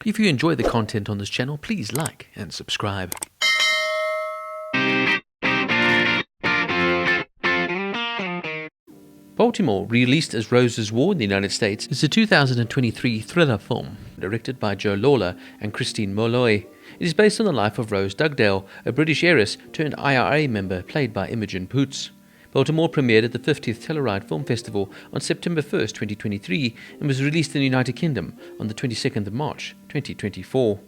If you enjoy the content on this channel, please like and subscribe. Baltimore, released as Rose's War in the United States, is a 2023 thriller film directed by Joe Lawlor and Christine Molloy. It is based on the life of Rose Dugdale, a British heiress-turned-IRA member played by Imogen Poots. Baltimore premiered at the 50th Telluride Film Festival on September 1, 2023 and was released in the United Kingdom on the 22nd of March, 2024.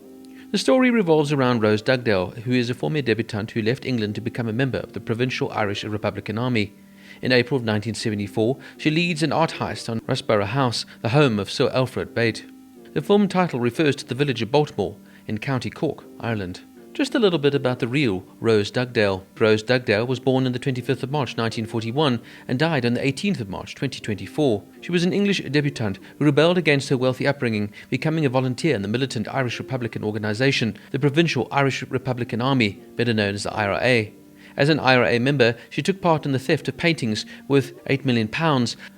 The story revolves around Rose Dugdale, who is a former debutante who left England to become a member of the Provisional Irish Republican Army. In April of 1974, she leads an art heist on Russborough House, the home of Sir Alfred Beit. The film title refers to the village of Baltimore in County Cork, Ireland. Just a little bit about the real Rose Dugdale. Rose Dugdale was born on the 25th of March 1941 and died on the 18th of March 2024. She was an English debutante who rebelled against her wealthy upbringing, becoming a volunteer in the militant Irish Republican organisation, the Provisional Irish Republican Army, better known as the IRA. As an IRA member, she took part in the theft of paintings worth £8 million,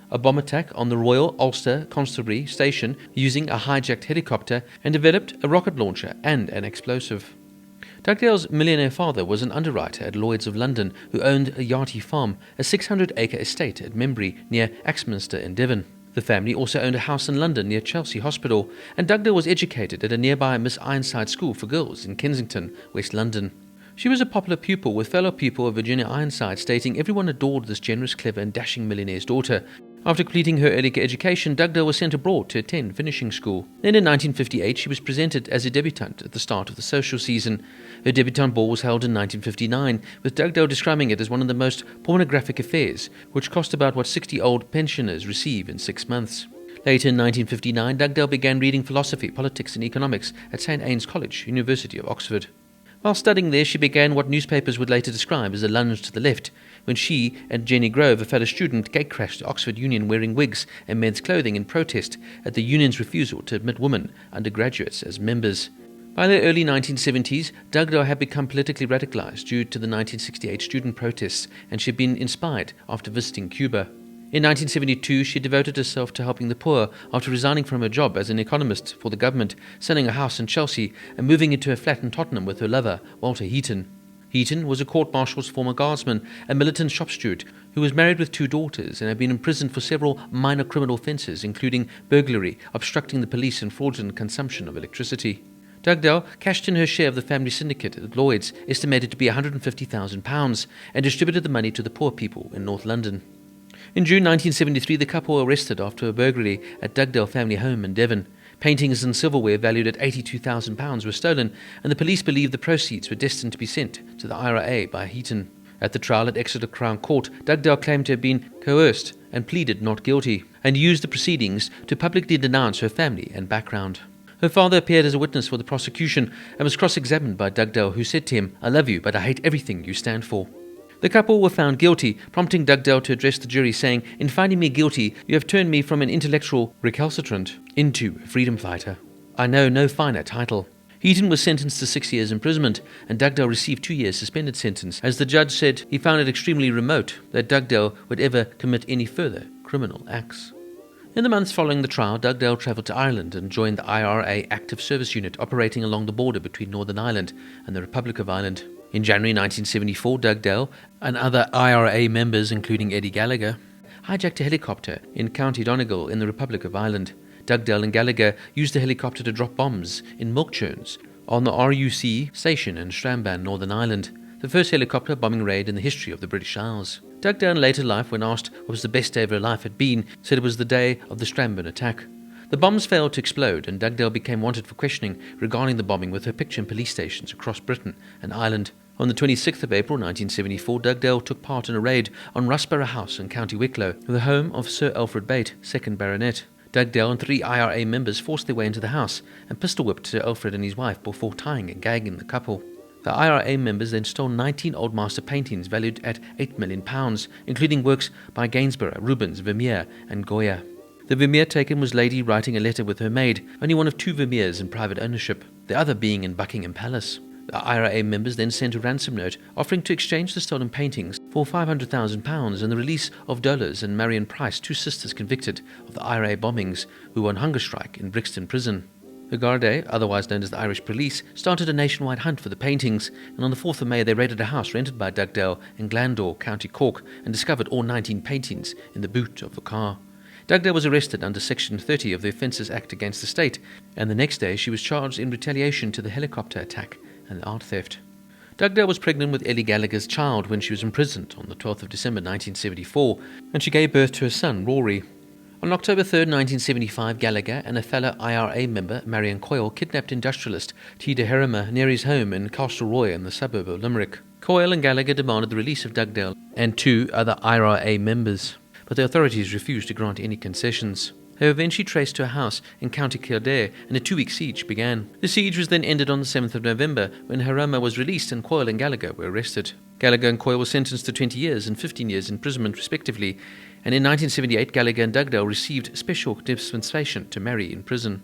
a bomb attack on the Royal Ulster Constabulary Station using a hijacked helicopter, and developed a rocket launcher and an explosive. Dugdale's millionaire father was an underwriter at Lloyd's of London who owned a Yardie farm, a 600-acre estate at Membry near Axminster in Devon. The family also owned a house in London near Chelsea Hospital, and Dugdale was educated at a nearby Miss Ironside School for Girls in Kensington, West London. She was a popular pupil, with fellow pupil Virginia Ironside stating everyone adored this generous, clever and dashing millionaire's daughter. After completing her early education, Dugdale was sent abroad to attend finishing school. Then in 1958 she was presented as a debutante at the start of the social season. Her debutante ball was held in 1959, with Dugdale describing it as one of the most pornographic affairs, which cost about what 60 old pensioners receive in 6 months. Later in 1959, Dugdale began reading philosophy, politics and economics at St Anne's College, University of Oxford. While studying there, she began what newspapers would later describe as a lunge to the left, when she and Jenny Grove, a fellow student, gatecrashed to Oxford Union wearing wigs and men's clothing in protest at the union's refusal to admit women undergraduates as members. By the early 1970s, Dugdale had become politically radicalized due to the 1968 student protests, and she had been inspired after visiting Cuba. In 1972, she devoted herself to helping the poor after resigning from her job as an economist for the government, selling a house in Chelsea and moving into a flat in Tottenham with her lover, Walter Heaton. Heaton was a court-martial's former guardsman, a militant shop steward who was married with 2 daughters and had been imprisoned for several minor criminal offences, including burglary, obstructing the police and fraudulent consumption of electricity. Dugdale cashed in her share of the family syndicate at Lloyd's, estimated to be £150,000, and distributed the money to the poor people in North London. In June 1973, the couple were arrested after a burglary at Dugdale family home in Devon. Paintings and silverware valued at £82,000 were stolen, and the police believed the proceeds were destined to be sent to the IRA by Heaton. At the trial at Exeter Crown Court, Dugdale claimed to have been coerced and pleaded not guilty, and used the proceedings to publicly denounce her family and background. Her father appeared as a witness for the prosecution and was cross-examined by Dugdale, who said to him, "I love you, but I hate everything you stand for." The couple were found guilty, prompting Dugdale to address the jury saying, "In finding me guilty, you have turned me from an intellectual recalcitrant into a freedom fighter. I know no finer title." Heaton was sentenced to 6 years imprisonment, and Dugdale received 2 years suspended sentence, as the judge said he found it extremely remote that Dugdale would ever commit any further criminal acts. In the months following the trial, Dugdale travelled to Ireland and joined the IRA Active Service Unit operating along the border between Northern Ireland and the Republic of Ireland. In January 1974, Dugdale and other IRA members, including Eddie Gallagher, hijacked a helicopter in County Donegal in the Republic of Ireland. Dugdale and Gallagher used the helicopter to drop bombs in milk churns on the RUC station in Strabane, Northern Ireland, the first helicopter bombing raid in the history of the British Isles. Dugdale in later life, when asked what was the best day of her life had been, said it was the day of the Strabane attack. The bombs failed to explode, and Dugdale became wanted for questioning regarding the bombing, with her picture in police stations across Britain and Ireland. On the 26th of April 1974, Dugdale took part in a raid on Russborough House in County Wicklow, the home of Sir Alfred Beit, 2nd Baronet. Dugdale and 3 IRA members forced their way into the house and pistol-whipped Sir Alfred and his wife before tying and gagging the couple. The IRA members then stole 19 old master paintings valued at £8 million, including works by Gainsborough, Rubens, Vermeer and Goya. The Vermeer taken was Lady writing a letter with her maid, only one of 2 Vermeers in private ownership, the other being in Buckingham Palace. The IRA members then sent a ransom note offering to exchange the stolen paintings for £500,000 and the release of Dollars and Marion Price, 2 sisters convicted of the IRA bombings, who were on hunger strike in Brixton Prison. The Gardaí, otherwise known as the Irish Police, started a nationwide hunt for the paintings, and on the 4th of May they raided a house rented by Dugdale in Lawlor, County Cork, and discovered all 19 paintings in the boot of a car. Dugdale was arrested under Section 30 of the Offences Act against the State, and the next day she was charged in retaliation to the helicopter attack and the art theft. Dugdale was pregnant with Ellie Gallagher's child when she was imprisoned on the 12th of December 1974, and she gave birth to a son, Rory. On October 3, 1975, Gallagher and a fellow IRA member, Marion Coyle, kidnapped industrialist T.D. Herrimer near his home in Castleroy in the suburb of Limerick. Coyle and Gallagher demanded the release of Dugdale and 2 other IRA members, but the authorities refused to grant any concessions. They were eventually traced to a house in County Cork, and a 2-week siege began. The siege was then ended on the 7th of November when Herrimer was released and Coyle and Gallagher were arrested. Gallagher and Coyle were sentenced to 20 years and 15 years imprisonment respectively, and in 1978 Gallagher and Dugdale received special dispensation to marry in prison.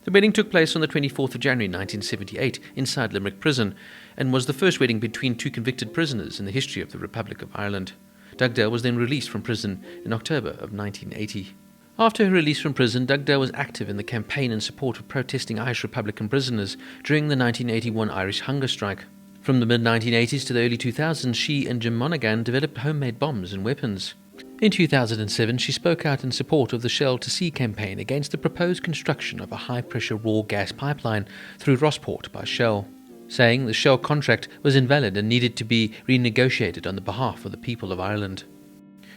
The wedding took place on the 24th of January 1978 inside Limerick Prison, and was the first wedding between 2 convicted prisoners in the history of the Republic of Ireland. Dugdale was then released from prison in October of 1980. After her release from prison, Dugdale was active in the campaign in support of protesting Irish Republican prisoners during the 1981 Irish hunger strike. From the mid-1980s to the early 2000s, she and Jim Monaghan developed homemade bombs and weapons. In 2007, she spoke out in support of the Shell to Sea campaign against the proposed construction of a high-pressure raw gas pipeline through Rossport by Shell, saying the Shell contract was invalid and needed to be renegotiated on the behalf of the people of Ireland.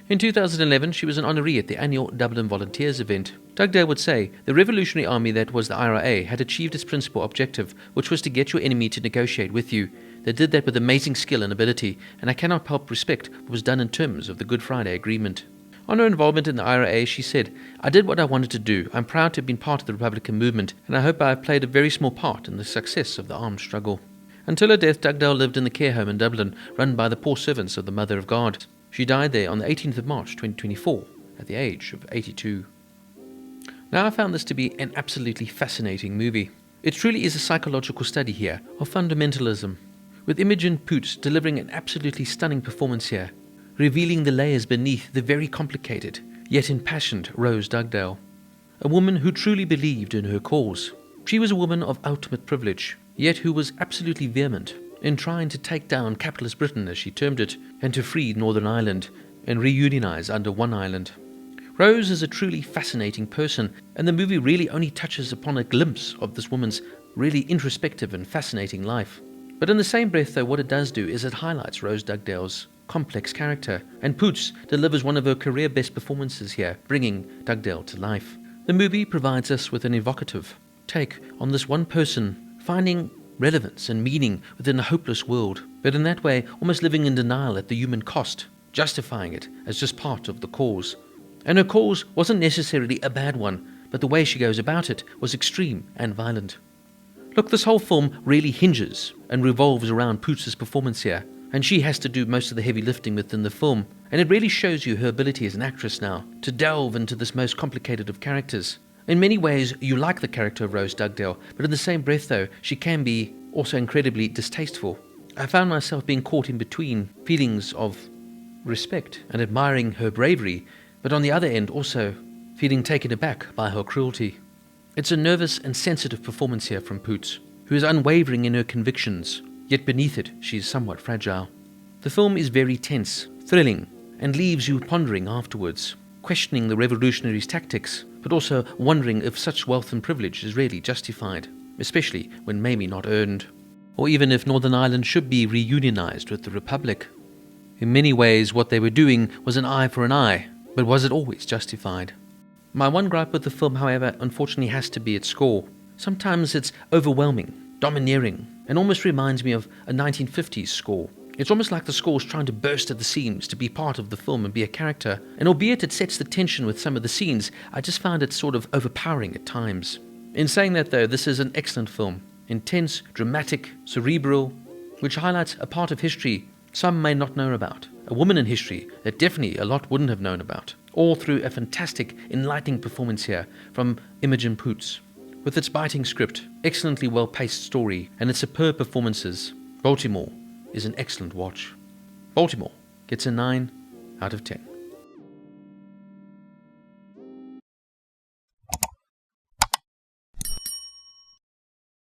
In 2011, she was an honoree at the annual Dublin Volunteers event. Dugdale would say, the revolutionary army that was the IRA had achieved its principal objective, which was to get your enemy to negotiate with you. They did that with amazing skill and ability, and I cannot help respect what was done in terms of the Good Friday Agreement. On her involvement in the IRA, she said, I did what I wanted to do. I'm proud to have been part of the Republican movement, and I hope I have played a very small part in the success of the armed struggle. Until her death, Dugdale lived in the care home in Dublin, run by the poor servants of the Mother of God. She died there on the 18th of March 2024, at the age of 82. Now I found this to be an absolutely fascinating movie. It truly is a psychological study here of fundamentalism, with Imogen Poots delivering an absolutely stunning performance here, revealing the layers beneath the very complicated, yet impassioned Rose Dugdale. A woman who truly believed in her cause. She was a woman of ultimate privilege, yet who was absolutely vehement in trying to take down capitalist Britain, as she termed it, and to free Northern Ireland and reunionize under one island. Rose is a truly fascinating person, and the movie really only touches upon a glimpse of this woman's really introspective and fascinating life. But in the same breath, though, what it does do is it highlights Rose Dugdale's complex character, and Poots delivers one of her career best performances here, bringing Dugdale to life. The movie provides us with an evocative take on this one person finding relevance and meaning within a hopeless world, but in that way almost living in denial at the human cost, justifying it as just part of the cause. And her cause wasn't necessarily a bad one, but the way she goes about it was extreme and violent. Look, this whole film really hinges and revolves around Poots' performance here, and she has to do most of the heavy lifting within the film, and it really shows you her ability as an actress now to delve into this most complicated of characters. In many ways, you like the character of Rose Dugdale, but in the same breath, though, she can be also incredibly distasteful. I found myself being caught in between feelings of respect and admiring her bravery, but on the other end also feeling taken aback by her cruelty. It's a nervous and sensitive performance here from Poots, who is unwavering in her convictions, yet beneath it she is somewhat fragile. The film is very tense, thrilling, and leaves you pondering afterwards, questioning the revolutionaries' tactics, but also wondering if such wealth and privilege is really justified, especially when maybe not earned, or even if Northern Ireland should be reunionized with the Republic. In many ways, what they were doing was an eye for an eye, but was it always justified? My one gripe with the film, however, unfortunately has to be its score. Sometimes it's overwhelming, domineering, and almost reminds me of a 1950s score. It's almost like the score is trying to burst at the seams to be part of the film and be a character, and albeit it sets the tension with some of the scenes, I just found it sort of overpowering at times. In saying that, though, this is an excellent film. Intense, dramatic, cerebral, which highlights a part of history some may not know about, a woman in history that definitely a lot wouldn't have known about, all through a fantastic, enlightening performance here from Imogen Poots. With its biting script, excellently well-paced story, and its superb performances, Baltimore is an excellent watch. Baltimore gets a 9 out of 10.